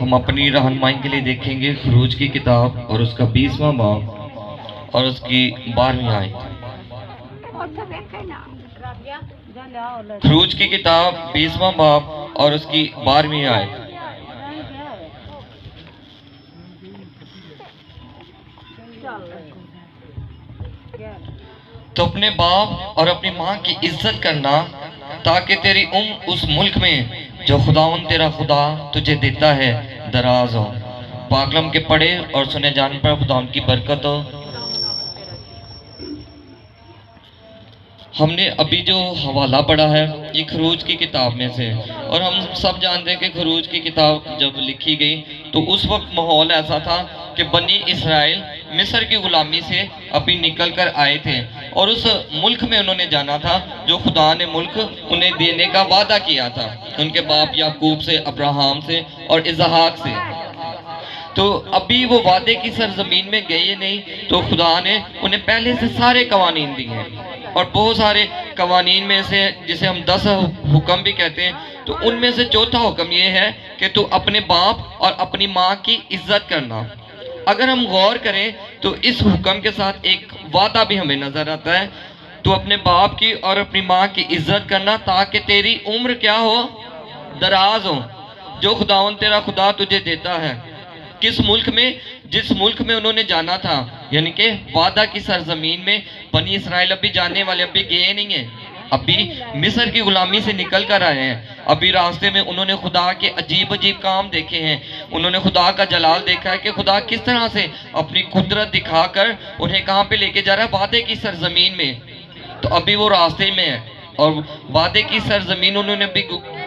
ہم اپنی رہنمائی کے لیے دیکھیں گے خروج کی کتاب اور اس کا 20واں باب اور اس کی 12ویں آیت۔ خروج کی کتاب 20واں باب اور اس کی 12ویں آیت۔ تو اپنے باپ اور اپنی ماں کی عزت کرنا تاکہ تیری اس ملک میں جو خداوند تیرا خدا تجھے دیتا ہے دراز ہو۔ پاکلم کے پڑھے اور سنے جان پر خداوند کی برکت ہو۔ ہم نے ابھی جو حوالہ پڑھا ہے یہ خروج کی کتاب میں سے، اور ہم سب جانتے ہیں کہ خروج کی کتاب جب لکھی گئی تو اس وقت ماحول ایسا تھا کہ بنی اسرائیل مصر کی غلامی سے ابھی نکل کر آئے تھے، اور اس ملک میں انہوں نے جانا تھا جو خدا نے ملک انہیں دینے کا وعدہ کیا تھا ان کے باپ یعقوب سے، ابراہیم سے اور اسحاق سے۔ تو ابھی وہ وعدے کی سرزمین میں گئے نہیں، تو خدا نے انہیں پہلے سے سارے قوانین دیے ہیں، اور بہت سارے قوانین میں سے جسے ہم 10 حکم بھی کہتے ہیں، تو ان میں سے چوتھا حکم یہ ہے کہ تو اپنے باپ اور اپنی ماں کی عزت کرنا۔ اگر ہم غور کریں تو اس حکم کے ساتھ ایک وعدہ بھی ہمیں نظر آتا ہے، تو اپنے باپ کی اور اپنی ماں کی عزت کرنا تاکہ تیری عمر کیا ہو؟ دراز ہو، جو خداوند تیرا خدا تجھے دیتا ہے۔ کس ملک میں؟ جس ملک میں انہوں نے جانا تھا، یعنی کہ وعدہ کی سرزمین میں بنی اسرائیل ابھی جانے والے ابھی گئے نہیں ہیں، ابھی مصر کی غلامی سے نکل کر آئے ہیں۔ ابھی راستے میں انہوں نے خدا کے عجیب عجیب کام دیکھے ہیں، انہوں نے خدا کا جلال دیکھا ہے کہ خدا کس طرح سے اپنی قدرت دکھا کر انہیں کہاں پہ لے کے جا رہا ہے؟ وعدے کی سرزمین میں۔ تو ابھی وہ راستے میں ہے، اور وعدے کی سرزمین انہوں نے ابھی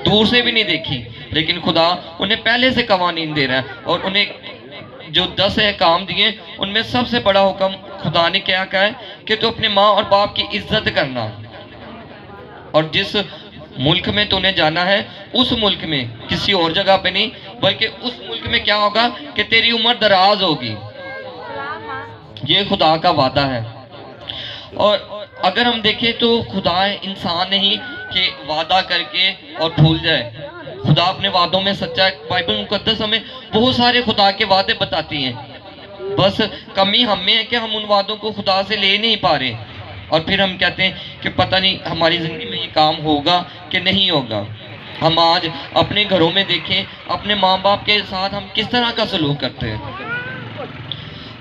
دور سے بھی نہیں دیکھی، لیکن خدا انہیں پہلے سے قوانین دے رہا ہے، اور انہیں جو 10 احکام دیے ان میں سب سے بڑا حکم خدا نے کیا کہا ہے کہ تو اپنے ماں اور باپ کی عزت کرنا، اور جس ملک میں تو نے جانا ہے اس ملک میں کسی اور جگہ پہ نہیں، بلکہ اس ملک میں کیا ہوگا کہ تیری عمر دراز ہوگی۔ یہ خدا کا وعدہ ہے۔ اور اگر ہم دیکھیں تو خدا انسان نہیں کہ وعدہ کر کے اور بھول جائے، خدا اپنے وعدوں میں سچا ہے۔ بائبل مقدس ہمیں بہت سارے خدا کے وعدے بتاتی ہیں، بس کمی ہم میں ہے کہ ہم ان وعدوں کو خدا سے لے نہیں پا رہے، اور پھر ہم کہتے ہیں کہ پتہ نہیں ہماری زندگی میں یہ کام ہوگا کہ نہیں ہوگا۔ ہم آج اپنے گھروں میں دیکھیں اپنے ماں باپ کے ساتھ ہم کس طرح کا سلوک کرتے ہیں،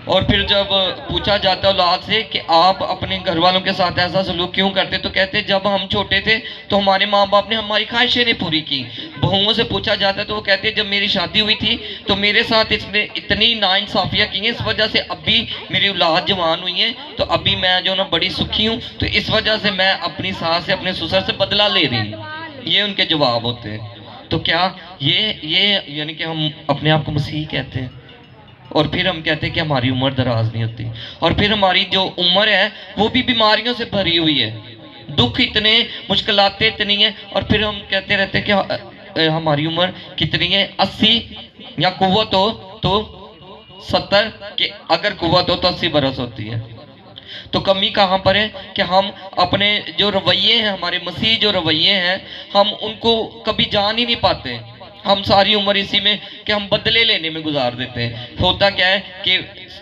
اور پھر جب پوچھا جاتا ہے اولاد سے کہ آپ اپنے گھر والوں کے ساتھ ایسا سلوک کیوں کرتے، تو کہتے ہیں جب ہم چھوٹے تھے تو ہمارے ماں باپ نے ہماری خواہشیں نہیں پوری کی۔ بہوؤں سے پوچھا جاتا ہے تو وہ کہتے ہیں جب میری شادی ہوئی تھی تو میرے ساتھ اس نے اتنی ناانصافیاں کی ہیں، اس وجہ سے ابھی میری اولاد جوان ہوئی ہیں تو ابھی میں جو نا بڑی سکھی ہوں، تو اس وجہ سے میں اپنی ساس سے اپنے سسر سے بدلہ لے رہی ہوں۔ یہ ان کے جواب ہوتے ہیں۔ تو کیا یہ یعنی کہ ہم اپنے آپ کو مسیح کہتے ہیں، اور پھر ہم کہتے ہیں کہ ہماری عمر دراز نہیں ہوتی، اور پھر ہماری جو عمر ہے وہ بھی بیماریوں سے بھری ہوئی ہے، دکھ اتنے، مشکلات اتنی ہیں، اور پھر ہم کہتے رہتے ہیں کہ ہماری عمر کتنی ہے؟ 80، یا قوت ہو تو 70، کہ اگر قوت ہو تو 80 برس ہوتی ہے۔ تو کمی کہاں پر ہے کہ ہم اپنے جو رویے ہیں، ہمارے مسیح جو رویے ہیں، ہم ان کو کبھی جان ہی نہیں پاتے۔ ہم ساری عمر اسی میں کہ ہم بدلے لینے میں گزار دیتے ہیں۔ ہوتا کیا ہے کہ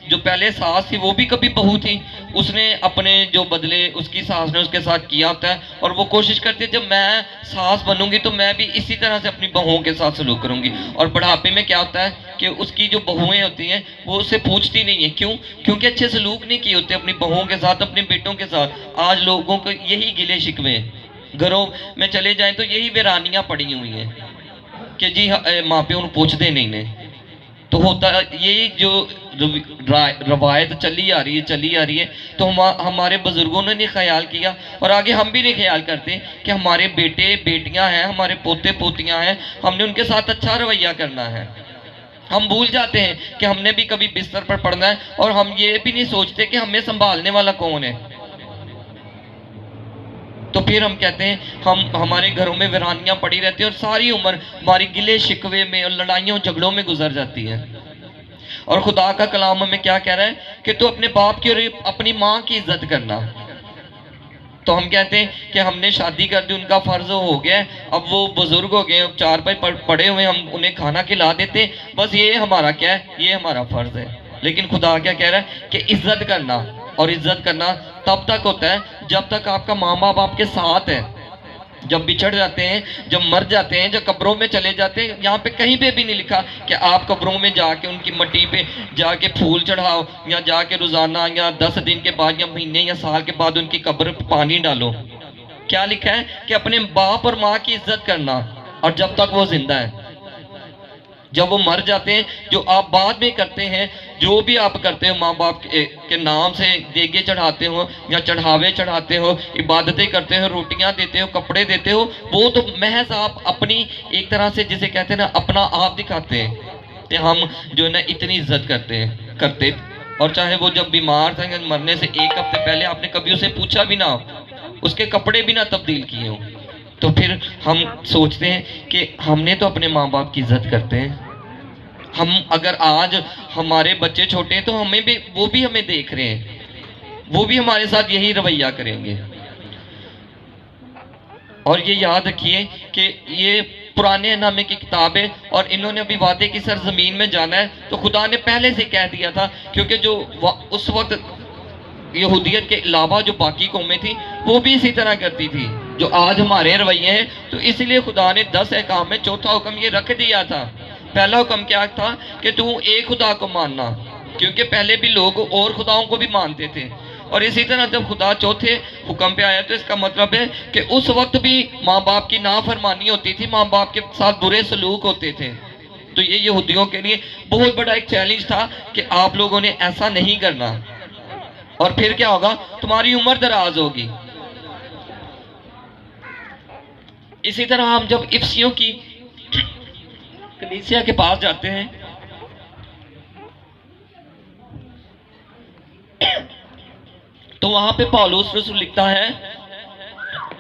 جو پہلے ساس تھی وہ بھی کبھی بہو تھی، اس نے اپنے جو بدلے اس کی ساس نے اس کے ساتھ کیا ہوتا ہے، اور وہ کوشش کرتی ہے جب میں ساس بنوں گی تو میں بھی اسی طرح سے اپنی بہوؤں کے ساتھ سلوک کروں گی۔ اور بڑھاپے میں کیا ہوتا ہے کہ اس کی جو بہویں ہوتی ہیں وہ اسے پوچھتی نہیں ہیں، کیوں؟ کیونکہ اچھے سلوک نہیں کیے ہوتے اپنی بہوؤں کے ساتھ، اپنے بیٹوں کے ساتھ۔ آج لوگوں کو یہی گلے شکوے ہیں، گھروں میں چلے جائیں تو یہی ویرانیاں پڑی ہوئی ہیں کہ جی ماں پیوں پوچھ دے نہیں نے۔ تو ہوتا یہی جو روایت چلی آ رہی ہے، تو ہمارے بزرگوں نے نہیں خیال کیا، اور آگے ہم بھی نہیں خیال کرتے کہ ہمارے بیٹے بیٹیاں ہیں، ہمارے پوتے پوتیاں ہیں، ہم نے ان کے ساتھ اچھا رویہ کرنا ہے۔ ہم بھول جاتے ہیں کہ ہم نے بھی کبھی بستر پر پڑنا ہے، اور ہم یہ بھی نہیں سوچتے کہ ہمیں سنبھالنے والا کون ہے۔ تو پھر ہم کہتے ہیں ہمارے گھروں میں ویرانیاں پڑی رہتی ہیں، اور ساری عمر ہماری گلے شکوے میں اور لڑائیوں جھگڑوں میں گزر جاتی ہے۔ اور خدا کا کلام ہمیں کیا کہہ رہا ہے کہ تو اپنے باپ کی اور اپنی ماں کی عزت کرنا۔ تو ہم کہتے ہیں کہ ہم نے شادی کر دی، ان کا فرض ہو گیا ہے، اب وہ بزرگ ہو گئے، اب چار پائے پڑے ہوئے، ہم انہیں کھانا کھلا دیتے ہیں، بس یہ ہمارا کیا ہے، یہ ہمارا فرض ہے۔ لیکن خدا کیا کہہ رہا ہے کہ عزت کرنا، اور عزت کرنا تب تک ہوتا ہے جب تک آپ کا ماں باپ آپ کے ساتھ ہے۔ جب بچھڑ جاتے ہیں، جب مر جاتے ہیں، جب قبروں میں چلے جاتے ہیں، یہاں پہ کہیں پہ بھی نہیں لکھا کہ آپ قبروں میں جا کے ان کی مٹی پہ جا کے پھول چڑھاؤ، یا جا کے روزانہ یا 10 دن کے بعد یا مہینے یا سال کے بعد ان کی قبر پہ پانی ڈالو۔ کیا لکھا ہے کہ اپنے باپ اور ماں کی عزت کرنا، اور جب تک وہ زندہ ہے۔ جب وہ مر جاتے ہیں، جو آپ بعد میں کرتے ہیں، جو بھی آپ کرتے ہو ماں باپ کے نام سے، دیگے چڑھاتے ہو یا چڑھاوے چڑھاتے ہو، عبادتیں کرتے ہو، روٹیاں دیتے ہو، کپڑے دیتے ہو، وہ تو محض آپ اپنی ایک طرح سے جسے کہتے ہیں نا اپنا آپ دکھاتے ہیں کہ ہم جو ہے نا اتنی عزت کرتے۔ اور چاہے وہ جب بیمار تھے، مرنے سے 1 ہفتے پہلے آپ نے کبھی اسے پوچھا بھی نہ ہو، اس کے کپڑے بھی نہ تبدیل کیے ہوں، تو پھر ہم سوچتے ہیں کہ ہم نے تو اپنے ماں باپ کی عزت کرتے ہیں۔ ہم اگر آج ہمارے بچے چھوٹے ہیں تو ہمیں بھی، وہ بھی ہمیں دیکھ رہے ہیں، وہ بھی ہمارے ساتھ یہی رویہ کریں گے۔ اور یہ یاد رکھیے کہ یہ پرانے نامے کی کتاب ہے، اور انہوں نے ابھی وعدے کی سرزمین میں جانا ہے، تو خدا نے پہلے سے کہہ دیا تھا، کیونکہ جو اس وقت یہودیت کے علاوہ جو باقی قومیں تھیں وہ بھی اسی طرح کرتی تھی جو آج ہمارے رویے ہیں، تو اس لیے خدا نے 10 احکام میں چوتھا حکم یہ رکھ دیا تھا۔ پہلا حکم کیا تھا کہ تو ایک خدا کو ماننا، کیونکہ پہلے بھی لوگ اور خداؤں کو بھی مانتے تھے، اور اسی طرح جب خدا چوتھے حکم پہ آیا تو اس کا مطلب ہے کہ اس وقت بھی ماں باپ کی نافرمانی ہوتی تھی، ماں باپ کے ساتھ برے سلوک ہوتے تھے۔ تو یہ یہودیوں کے لیے بہت بڑا ایک چیلنج تھا کہ آپ لوگوں نے ایسا نہیں کرنا، اور پھر کیا ہوگا، تمہاری عمر دراز ہوگی۔ اسی طرح ہم جب افسیوں کی کلیسیا کے پاس جاتے ہیں تو وہاں پہ پالوس رسول لکھتا ہے،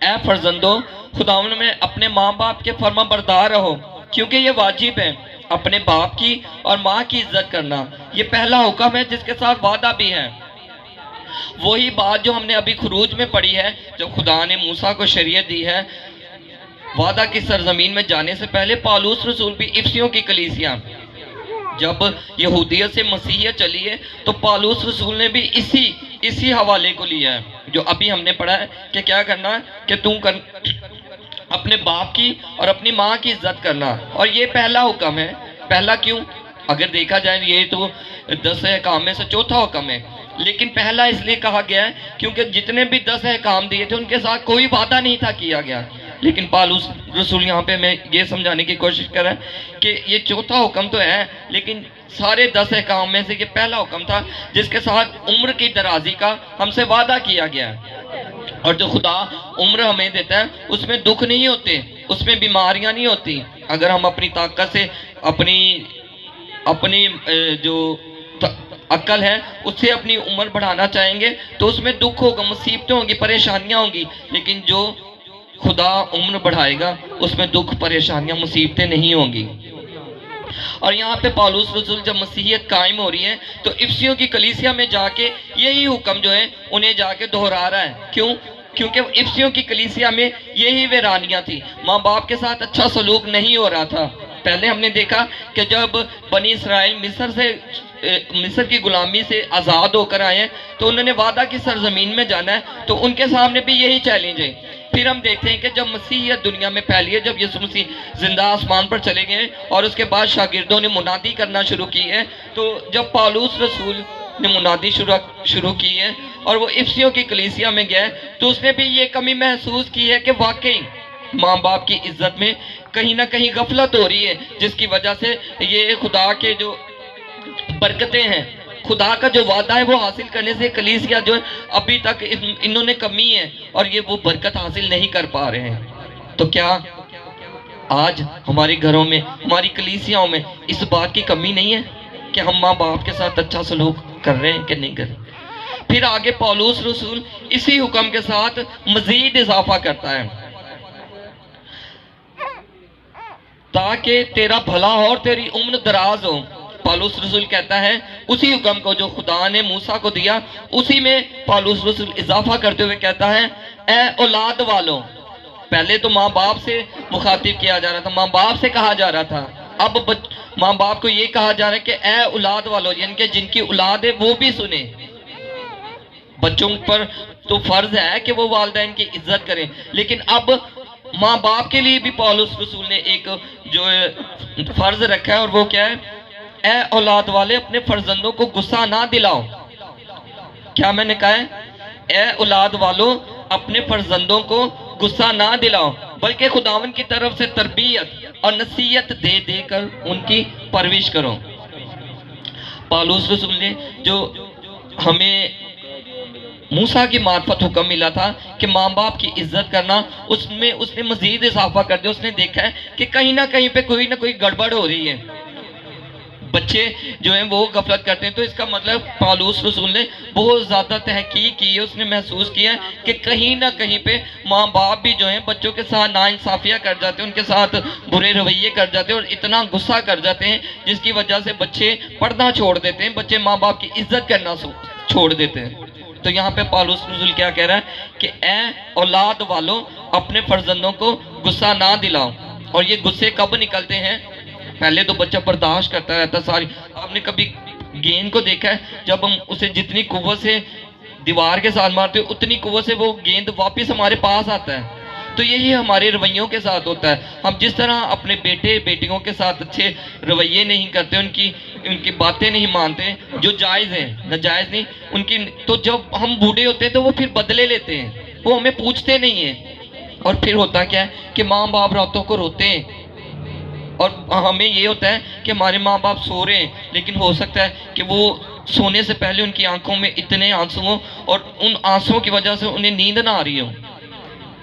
اے فرزندو، خداوند میں اپنے ماں باپ کے فرما بردار رہو، کیونکہ یہ واجب ہے اپنے باپ کی اور ماں کی عزت کرنا۔ یہ پہلا حکم ہے جس کے ساتھ وعدہ بھی ہے۔ وہی بات جو ہم نے ابھی خروج میں پڑھی ہے، جب خدا نے موسیٰ کو شریعت دی ہے وعدہ کی سرزمین میں جانے سے پہلے، پالوس رسول بھی افسیوں کی کلیسیا جب یہودیت سے مسیحیت چلی ہے تو پالوس رسول نے بھی اسی حوالے کو لیا ہے جو ابھی ہم نے پڑھا ہے کہ کیا کرنا ہے کہ اپنے باپ کی اور اپنی ماں کی عزت کرنا، اور یہ پہلا حکم ہے۔ پہلا کیوں؟ اگر دیکھا جائے یہ تو 10 احکام میں سے چوتھا حکم ہے، لیکن پہلا اس لیے کہا گیا ہے کیونکہ جتنے بھی 10 احکام دیے تھے ان کے ساتھ کوئی وعدہ نہیں تھا کیا گیا، لیکن پالوس رسول یہاں پہ میں یہ سمجھانے کی کوشش کر رہا ہے کہ یہ چوتھا حکم تو ہے، لیکن سارے 10 احکام میں سے یہ پہلا حکم تھا جس کے ساتھ عمر کی درازی کا ہم سے وعدہ کیا گیا ہے۔ اور جو خدا عمر ہمیں دیتا ہے اس میں دکھ نہیں ہوتے، اس میں بیماریاں نہیں ہوتی۔ اگر ہم اپنی طاقت سے اپنی جو عقل ہے اس سے اپنی عمر بڑھانا چاہیں گے تو اس میں دکھ ہوگا، مصیبتیں ہوں گی، پریشانیاں ہوں گی، لیکن جو خدا عمر بڑھائے گا اس میں دکھ، پریشانیاں، مصیبتیں نہیں ہوں گی۔ اور یہاں پہ پالوس رسول جب مسیحیت قائم ہو رہی ہے تو افسیوں کی کلیسیا میں جا کے یہی حکم جو ہے انہیں جا کے دہرا رہا ہے۔ کیوں؟ کیونکہ افسیوں کی کلیسیا میں یہی ویرانیاں تھی، ماں باپ کے ساتھ اچھا سلوک نہیں ہو رہا تھا۔ پہلے ہم نے دیکھا کہ جب بنی اسرائیل مصر کی غلامی سے آزاد ہو کر آئے ہیں تو انہوں نے وعدہ کی سرزمین میں جانا ہے، تو ان کے سامنے بھی یہی چیلنج ہے۔ پھر ہم دیکھتے ہیں کہ جب مسیحیت دنیا میں پھیلی ہے، جب یسوع مسیح زندہ آسمان پر چلے گئے اور اس کے بعد شاگردوں نے منادی کرنا شروع کی ہے، تو جب پالوس رسول نے منادی شروع کی ہے اور وہ افسیوں کی کلیسیا میں گئے تو اس نے بھی یہ کمی محسوس کی ہے کہ واقعی ماں باپ کی عزت میں کہیں نہ کہیں غفلت ہو رہی ہے، جس کی وجہ سے یہ خدا کے جو برکتیں ہیں، خدا کا جو وعدہ ہے وہ حاصل کرنے سے کلیسیا جو ہے ابھی تک انہوں نے کمی ہے اور یہ وہ برکت حاصل نہیں کر پا رہے ہیں۔ تو کیا آج ہمارے گھروں میں، ہماری کلیسیاؤں میں اس بات کی کمی نہیں ہے کہ ہم ماں باپ کے ساتھ اچھا سلوک کر رہے ہیں کہ نہیں کر رہے؟ پھر آگے پالوس رسول اسی حکم کے ساتھ مزید اضافہ کرتا ہے، تاکہ تیرا بھلا ہو اور تیری عمر دراز ہو۔ پالوس رسول کہتا ہے اسی حکم کو جو خدا نے موسیٰ کو دیا، اسی میں پالوس رسول اضافہ کرتے ہوئے کہتا ہے اے اولاد والوں. پہلے تو ماں باپ سے مخاطب کیا جا رہا تھا، ماں باپ سے کہا جا رہا تھا، اب ماں باپ کو یہ کہا جا رہا ہے کہ اے اولاد والوں، یعنی کہ جن کی اولاد ہے وہ بھی سنیں. بچوں پر تو فرض ہے کہ وہ والدین کی عزت کریں، لیکن اب ماں باپ کے لیے بھی پالوس رسول نے ایک جو فرض رکھا ہے، اور وہ کیا ہے؟ اے اولاد والے اپنے فرزندوں کو غصہ نہ دلاؤ. کیا میں نے کہا ہے؟ اے اولاد والوں اپنے فرزندوں کو غصہ نہ دلاؤ، بلکہ خداوند کی طرف سے تربیت اور نصیحت دے دے کر ان کی پرورش کرو. پالوس رسول نے جو ہمیں موسیٰ کی معرفت حکم ملا تھا کہ ماں باپ کی عزت کرنا، اس میں اس نے مزید اضافہ کر دیا. اس نے دیکھا ہے کہ کہیں نہ کہیں پہ کوئی نہ کوئی گڑبڑ ہو رہی ہے، بچے جو ہیں وہ غفلت کرتے ہیں. تو اس کا مطلب پالوس رسول نے بہت زیادہ تحقیق کی ہے. اس نے محسوس کیا ہے کہ کہیں نہ کہیں پہ ماں باپ بھی جو ہیں بچوں کے ساتھ ناانصافیاں کر جاتے ہیں، ان کے ساتھ برے رویے کر جاتے ہیں اور اتنا غصہ کر جاتے ہیں جس کی وجہ سے بچے پڑھنا چھوڑ دیتے ہیں، بچے ماں باپ کی عزت کرنا چھوڑ دیتے ہیں. تو یہاں پہ پالوس رسول کیا کہہ رہا ہے کہ اے اولاد والوں اپنے فرزندوں کو غصہ نہ دلاؤ. اور یہ غصے کب نکلتے ہیں؟ پہلے تو بچہ برداشت کرتا رہتا ساری. آپ نے کبھی گیند کو دیکھا ہے؟ جب ہم اسے جتنی قوت سے دیوار کے ساتھ مارتے ہیں اتنی قوت سے وہ گیند واپس ہمارے پاس آتا ہے. تو یہی ہمارے رویوں کے ساتھ ہوتا ہے. ہم جس طرح اپنے بیٹے بیٹیوں کے ساتھ اچھے رویے نہیں کرتے، ان کی باتیں نہیں مانتے جو جائز ہیں، ناجائز نہیں ان کی، تو جب ہم بوڑھے ہوتے ہیں تو وہ پھر بدلے لیتے ہیں، وہ ہمیں پوچھتے نہیں ہیں. اور پھر ہوتا کیا ہے کہ ماں باپ راتوں کو روتے ہیں، اور ہمیں یہ ہوتا ہے کہ ہمارے ماں باپ سو رہے ہیں، لیکن ہو سکتا ہے کہ وہ سونے سے پہلے ان کی آنکھوں میں اتنے آنسو ہوں اور ان آنسوؤں کی وجہ سے انہیں نیند نہ آ رہی ہو.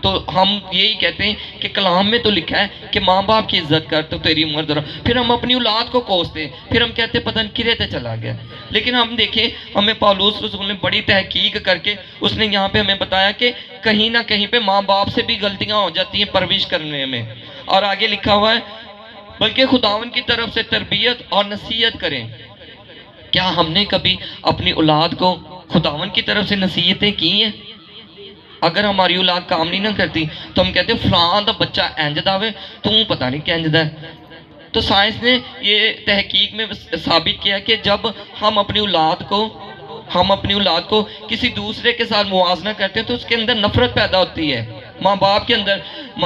تو ہم یہی کہتے ہیں کہ کلام میں تو لکھا ہے کہ ماں باپ کی عزت کر تو تیری عمر درا. پھر ہم اپنی اولاد کو کوستے ہیں، پھر ہم کہتے ہیں پتہ نہیں کدھر تے چلا گیا. لیکن ہم دیکھیں ہمیں پالوس رسول نے بڑی تحقیق کر کے اس نے یہاں پہ ہمیں بتایا کہ کہیں نہ کہیں پہ ماں باپ سے بھی غلطیاں ہو جاتی ہیں پرورش کرنے میں. اور آگے لکھا ہوا ہے بلکہ خداوند کی طرف سے تربیت اور نصیحت کریں. کیا ہم نے کبھی اپنی اولاد کو خداوند کی طرف سے نصیحتیں کی ہیں؟ اگر ہماری اولاد کام نہیں نہ کرتی تو ہم کہتے ہیں فلاں دا بچہ انج دا وے، تو پتہ نہیں کہ انج دا ہے. تو سائنس نے یہ تحقیق میں ثابت کیا کہ جب ہم اپنی اولاد کو کسی دوسرے کے ساتھ موازنہ کرتے ہیں تو اس کے اندر نفرت پیدا ہوتی ہے. ماں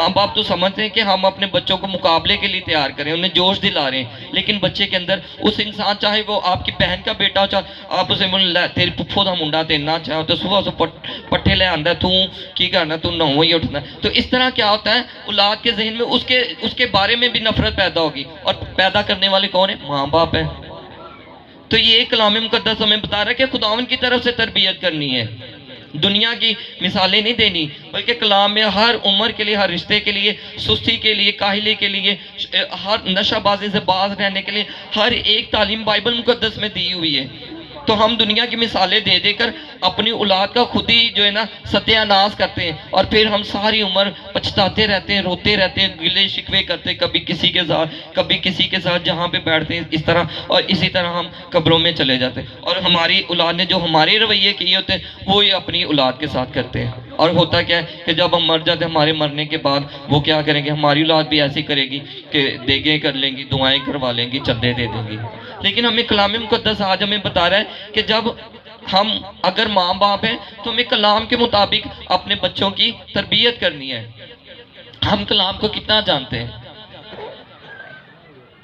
باپ تو سمجھتے ہیں کہ ہم اپنے بچوں کو مقابلے کے لیے تیار کریں، انہیں جوش دلا رہے ہیں، لیکن بچے کے اندر اس انسان، چاہے وہ آپ کی بہن کا بیٹا ہو، چاہے آپ اسے تیری پپھو دا منڈا دینا چاہو تو صبح پٹھے لے آندا تو کی کرنا، تو نو ہی اٹھنا. تو اس طرح کیا ہوتا ہے اولاد کے ذہن میں اس کے بارے میں بھی نفرت پیدا ہوگی، اور پیدا کرنے والے کون ہیں؟ ماں باپ ہیں. تو یہ کلام مقدس ہمیں بتا رہا ہے کہ خداوند کی طرف سے تربیت کرنی ہے، دنیا کی مثالیں نہیں دینی، بلکہ کلام میں ہر عمر کے لیے، ہر رشتے کے لیے، سستی کے لیے، کاہلی کے لیے، ہر نشہ بازی سے باز رہنے کے لیے ہر ایک تعلیم بائبل مقدس میں دی ہوئی ہے. تو ہم دنیا کی مثالیں دے دے کر اپنی اولاد کا خود ہی جو ہے نا ستیہ ناش کرتے ہیں، اور پھر ہم ساری عمر پچھتاتے رہتے ہیں، روتے رہتے ہیں، گلے شکوے کرتے ہیں، کبھی کسی کے ساتھ کبھی کسی کے ساتھ، جہاں پہ بیٹھتے ہیں اس طرح، اور اسی طرح ہم قبروں میں چلے جاتے ہیں. اور ہماری اولاد نے جو ہمارے رویے کیے ہوتے ہیں وہ یہ اپنی اولاد کے ساتھ کرتے ہیں. اور ہوتا کیا ہے کہ جب ہم مر جاتے ہیں، ہمارے مرنے کے بعد وہ کیا کریں گے؟ ہماری اولاد بھی ایسی کرے گی کہ دیگیں کر لیں گی، دعائیں کروا لیں گی، چندے دے دیں گی. لیکن ہمیں کلام مقدس آج ہمیں بتا رہا ہے کہ جب ہم اگر ماں باپ ہیں تو ہمیں کلام کے مطابق اپنے بچوں کی تربیت کرنی ہے. ہم کلام کو کتنا جانتے ہیں؟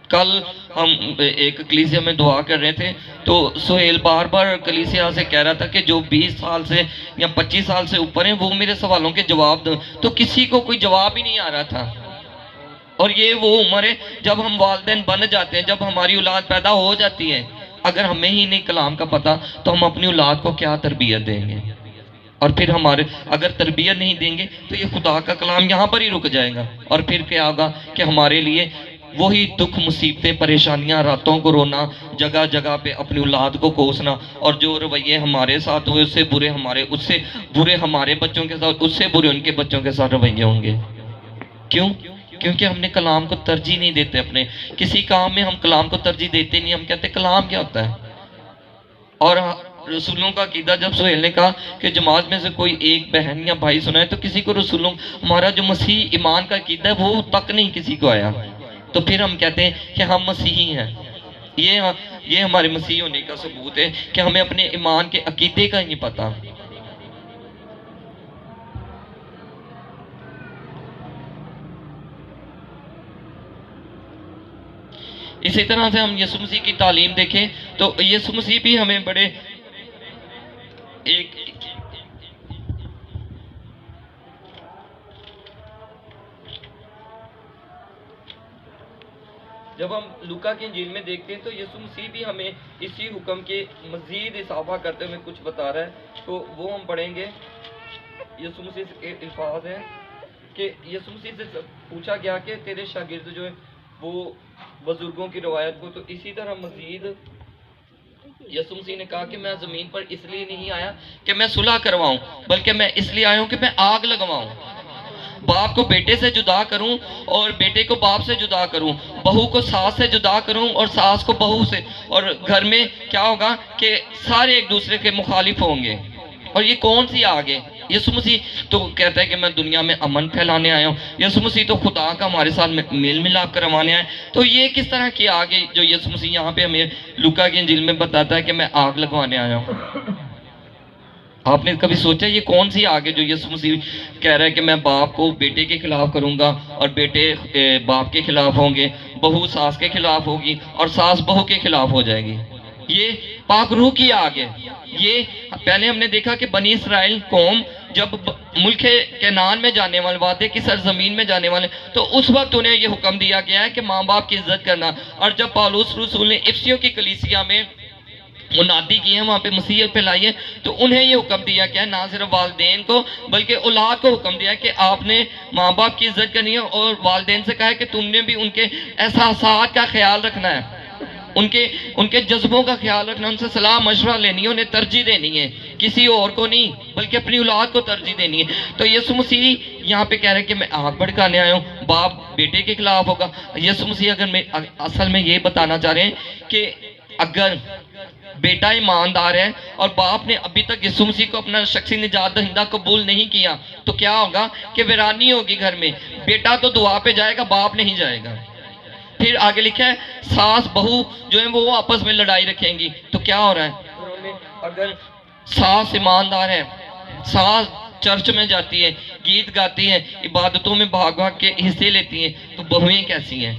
کل ہم ایک کلیسیا میں دعا کر رہے تھے تو سہیل بار بار کلیسیا سے کہہ رہا تھا کہ جو 20 سال سے یا 25 سال سے اوپر ہیں وہ میرے سوالوں کے جواب دیں. تو کسی کو کوئی جواب ہی نہیں آ رہا تھا. اور یہ وہ عمر ہے جب ہم والدین بن جاتے ہیں، جب ہماری اولاد پیدا ہو جاتی ہے. اگر ہمیں ہی نہیں کلام کا پتہ تو ہم اپنی اولاد کو کیا تربیت دیں گے؟ اور پھر اگر تربیت نہیں دیں گے تو یہ خدا کا کلام یہاں پر ہی رک جائے گا. اور پھر کیا ہوگا کہ ہمارے لیے وہی دکھ، مصیبتیں، پریشانیاں، راتوں کو رونا، جگہ جگہ پہ اپنی اولاد کو کوسنا، اور جو رویے ہمارے ساتھ ہوئے اس سے برے ہمارے بچوں کے ساتھ، اس سے برے ان کے بچوں کے ساتھ رویے ہوں گے. کیوں؟ کیونکہ ہم نے کلام کو ترجیح نہیں دیتے اپنے کسی کام میں، ہم کلام کو ترجیح دیتے نہیں. ہم کہتے کلام کیا ہوتا ہے. اور رسولوں کا عقیدہ، جب سہیل نے کہا کہ جماعت میں سے کوئی ایک بہن یا بھائی سنائے، تو کسی کو رسولوں، ہمارا جو مسیح ایمان کا عقیدہ ہے وہ تک نہیں کسی کو آیا. تو پھر ہم کہتے ہیں کہ ہم مسیحی ہیں. یہ ہمارے مسیح ہونے کا ثبوت ہے کہ ہمیں اپنے ایمان کے عقیدے کا ہی نہیں پتا. اسی طرح سے ہم یسوع مسیح کی تعلیم دیکھیں تو یسوع مسیح بھی ہمیں بڑے ایک جب ہم لوکا کی انجیل میں دیکھتے ہیں تو یسوع مسیح بھی ہمیں اسی حکم کے مزید اضافہ کرتے ہوئے کچھ بتا رہا ہے، تو وہ ہم پڑھیں گے. یسوع مسیح کے الفاظ ہیں کہ یسوع مسیح سے پوچھا گیا کہ تیرے شاگرد جو ہے وہ بزرگوں کی روایت کو، تو اسی طرح مزید یسوع مسیح نے کہا کہ میں زمین پر اس لیے نہیں آیا کہ میں صلح کرواؤں، بلکہ میں اس لیے آیا ہوں کہ میں آگ لگواؤں، باپ کو بیٹے سے جدا کروں اور بیٹے کو باپ سے جدا کروں، بہو کو ساس سے جدا کروں اور ساس کو بہو سے. اور گھر میں کیا ہوگا کہ سارے ایک دوسرے کے مخالف ہوں گے. اور یہ کون سی آگ ہے؟ یسوع مسیح تو کہتا ہے کہ میں دنیا میں امن پھیلانے آیا ہوں. یسوع مسیح تو خدا کا ہمارے ساتھ میل ملاپ کروانے آئے. تو یہ کس طرح کی آگ ہے جو یسوع مسیح یہاں پہ ہمیں لوکا کی انجیل میں بتاتا ہے کہ میں آگ لگوانے آیا ہوں؟ آپ نے کبھی سوچا یہ کون سی آگ ہے جو یسوع مسیح کہہ رہا ہے کہ میں باپ کو بیٹے کے خلاف کروں گا اور بیٹے باپ کے خلاف ہوں گے، بہو ساس کے خلاف ہوگی اور ساس بہو کے خلاف ہو جائے گی؟ یہ پاک روح کی آگ ہے. یہ پہلے ہم نے دیکھا کہ بنی اسرائیل قوم جب ملک کنعان میں جانے والے، وعدے کی سرزمین میں جانے والے، تو اس وقت انہیں یہ حکم دیا گیا ہے کہ ماں باپ کی عزت کرنا. اور جب پالوس رسول نے افسیوں کی کلیسیا میں منادی کی ہے، وہاں پہ مسیحیت پھیلائی ہے، تو انہیں یہ حکم دیا گیا نہ صرف والدین کو بلکہ اولاد کو حکم دیا کہ آپ نے ماں باپ کی عزت کرنی ہے. اور والدین سے کہا ہے کہ تم نے بھی ان کے احساسات کا خیال رکھنا ہے، ان کے جذبوں کا خیال رکھنا، ان سے صلاح مشورہ لینی ہے، انہیں ترجیح دینی ہے، کسی اور کو نہیں بلکہ اپنی اولاد کو ترجیح دینی ہے. تو یسوع مسیح یہاں پہ کہہ رہے ہیں کہ میں آگ بھڑکانے آیا ہوں، باپ بیٹے کے خلاف ہوگا. یسوع مسیح اصل میں یہ بتانا چاہ رہے ہیں کہ اگر بیٹا ایماندار ہے اور باپ نے ابھی تک یسوع مسیح کو اپنا شخصی نجات دہندہ قبول نہیں کیا تو کیا ہوگا کہ ویرانی ہوگی گھر میں. بیٹا تو دعا پہ جائے گا، باپ نہیں جائے گا. پھر آگے لکھا ہے ساس بہو جو ہیں وہ آپس میں لڑائی رکھیں گی. تو کیا ہو رہا ہے؟ اگر ساس ایماندار ہے، ساس چرچ میں جاتی ہے، گیت گاتی ہے، عبادتوں میں بھاگ بھاگ کے حصے لیتی ہیں، تو بہویں کیسی ہیں؟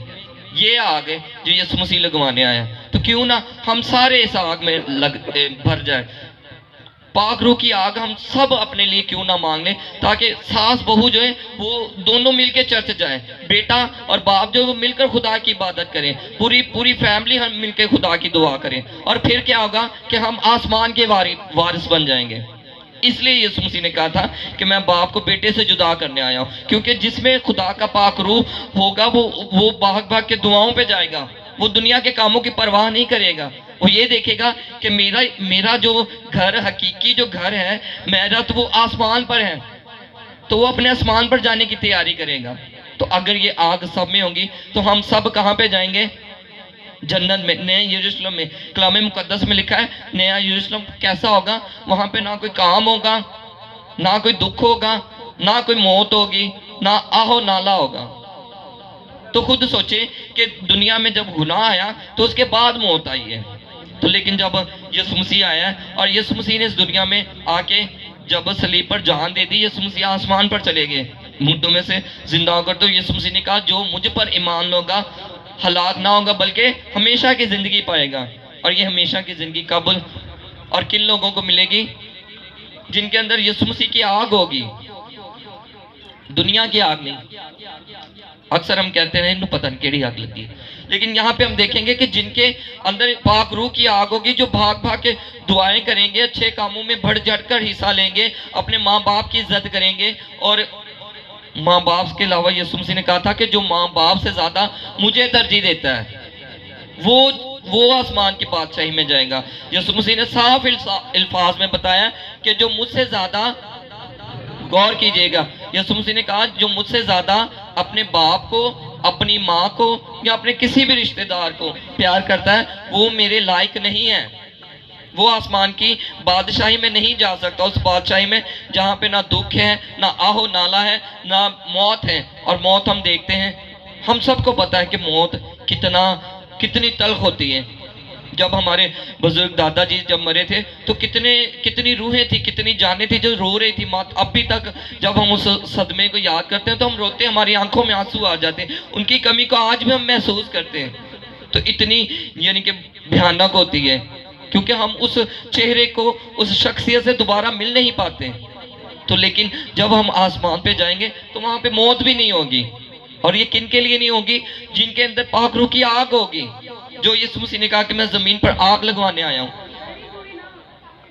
یہ آگ ہے جو یسوع مسیح لگوانے آیا. تو کیوں نہ ہم سارے اس آگ میں بھر جائیں. پاک روح کی آگ ہم سب اپنے لیے کیوں نہ مانگ لیں، تاکہ ساس بہو جو ہے وہ دونوں مل کے چرچ جائیں، بیٹا اور باپ جو مل کر خدا کی عبادت کریں، پوری فیملی ہم مل کے خدا کی دعا کریں. اور پھر کیا ہوگا کہ ہم آسمان کے وارث بن جائیں گے. اس لیے یسوع مسیح نے کہا تھا کہ میں باپ کو بیٹے سے جدا کرنے آیا ہوں، کیونکہ جس میں خدا کا پاک روح ہوگا وہ بھاگ بھاگ کے دعاؤں پہ جائے گا. وہ دنیا کے کاموں کی پرواہ نہیں کرے گا. وہ یہ دیکھے گا کہ میرا جو گھر، حقیقی جو گھر ہے میرا، تو وہ آسمان پر ہے، تو وہ اپنے آسمان پر جانے کی تیاری کرے گا. تو اگر یہ آگ سب میں ہوگی تو ہم سب کہاں پہ جائیں گے؟ جنت میں، نئے یروشلم میں. کلام مقدس میں لکھا ہے نیا یروشلم کیسا ہوگا؟ وہاں پہ نہ کوئی کام ہوگا، نہ کوئی دکھ ہوگا، نہ کوئی موت ہوگی، نہ آہو نالا ہوگا. تو خود سوچے کہ دنیا میں جب گناہ آیا تو اس کے بعد موت آئی ہے. تو لیکن جب یسوع مسیح آیا ہے اور یسوع مسیح نے اس دنیا میں آ کے جب صلیب پر جان دے دی، یسوع مسیح آسمان پر چلے گئے مردوں میں سے زندہ ہو کر. تو یسوع مسیح نے کہا جو مجھ پر ایمان ہوگا ہلاک نہ ہوگا بلکہ ہمیشہ کی زندگی پائے گا. اور یہ ہمیشہ کی زندگی کب اور کن لوگوں کو ملے گی؟ جن کے اندر یسوع مسیح کی آگ ہوگی، دنیا کی آگ نہیں. اکثر ہم کہتے ہیں انہوں پتہ نہیں کیڑی آگ لگی، لیکن یہاں پہ ہم دیکھیں گے کہ جن کے اندر پاک روح کی آگ ہوگی، جو بھاگ بھاگ کے دعائیں کریں گے، اچھے کاموں میں بڑھ چڑھ کر حصہ لیں گے، اپنے ماں باپ کی عزت کریں گے. اور ماں باپ کے علاوہ یسوع مسیح نے کہا تھا کہ جو ماں باپ سے زیادہ مجھے ترجیح دیتا ہے وہ آسمان کی بادشاہی میں جائے گا. یسوع مسیح نے صاف الفاظ میں بتایا کہ جو مجھ سے زیادہ، غور کیجئے گا، یسوع مسیح نے کہا جو مجھ سے زیادہ اپنے باپ کو، اپنی ماں کو یا اپنے کسی بھی رشتہ دار کو پیار کرتا ہے وہ میرے لائق نہیں ہے، وہ آسمان کی بادشاہی میں نہیں جا سکتا، اس بادشاہی میں جہاں پہ نہ دکھ ہے، نہ آہو نالا ہے، نہ موت ہے۔ اور موت ہم دیکھتے ہیں، ہم سب کو پتا ہے کہ موت کتنی تلخ ہوتی ہے۔ جب ہمارے بزرگ دادا جی جب مرے تھے تو کتنی روحیں تھی، کتنی جانیں تھی جو رو رہی تھی۔ اب بھی تک جب ہم اس صدمے کو یاد کرتے ہیں تو ہم روتے ہیں، ہماری آنکھوں میں آنسو آ جاتے ہیں، ان کی کمی کو آج بھی ہم محسوس کرتے ہیں۔ تو اتنی یعنی کہ بھیانک ہوتی ہے، کیونکہ ہم اس چہرے کو، اس شخصیت سے دوبارہ مل نہیں پاتے۔ تو لیکن جب ہم آسمان پہ جائیں گے تو وہاں پہ موت بھی نہیں ہوگی، اور یہ کن کے لیے نہیں ہوگی؟ جن کے اندر پاک روح کی آگ ہوگی، جو یسوع مسیح نے کہا کہ میں زمین پر آگ لگوانے آیا ہوں۔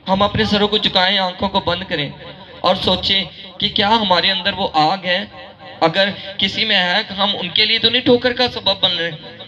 ہم اپنے سروں کو جھکائیں، آنکھوں کو بند کریں اور سوچیں کہ کیا ہمارے اندر وہ آگ ہے؟ اگر کسی میں ہے، ہم ان کے لیے تو نہیں ٹھوکر کا سبب بن رہے۔